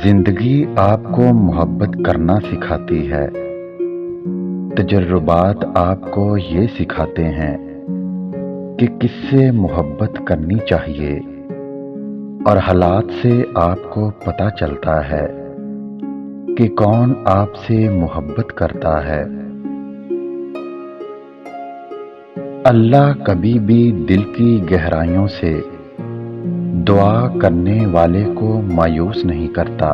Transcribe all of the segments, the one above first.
जिंदगी आपको मोहब्बत करना सिखाती है। तजुर्बात आपको ये सिखाते हैं कि किससे मोहब्बत करनी चाहिए, और हालात से आपको पता चलता है कि कौन आपसे मोहब्बत करता है। अल्लाह कभी भी दिल की गहराइयों से दुआ करने वाले को मायूस नहीं करता।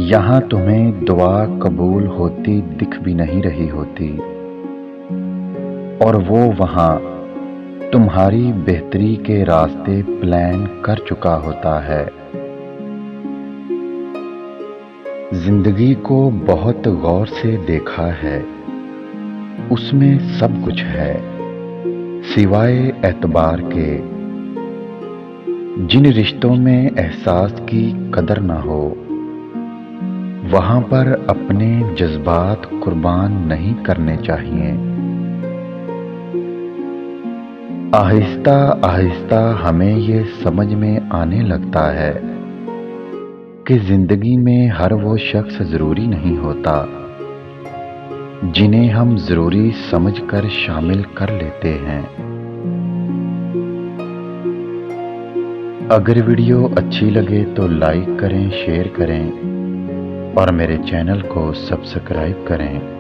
यहाँ तुम्हें दुआ कबूल होती दिख भी नहीं रही होती, और वो वहाँ तुम्हारी बेहतरी के रास्ते प्लान कर चुका होता है। जिंदगी को बहुत गौर से देखा है, उसमें सब कुछ है सिवाय एतबार के। जिन रिश्तों में एहसास की कदर ना हो, वहां पर अपने जज्बात कुर्बान नहीं करने चाहिए। आहिस्ता आहिस्ता हमें ये समझ में आने लगता है कि जिंदगी में हर वो शख्स जरूरी नहीं होता जिन्हें हम जरूरी समझकर शामिल कर लेते हैं। अगर वीडियो अच्छी लगे तो लाइक करें, शेयर करें और मेरे चैनल को सब्सक्राइब करें।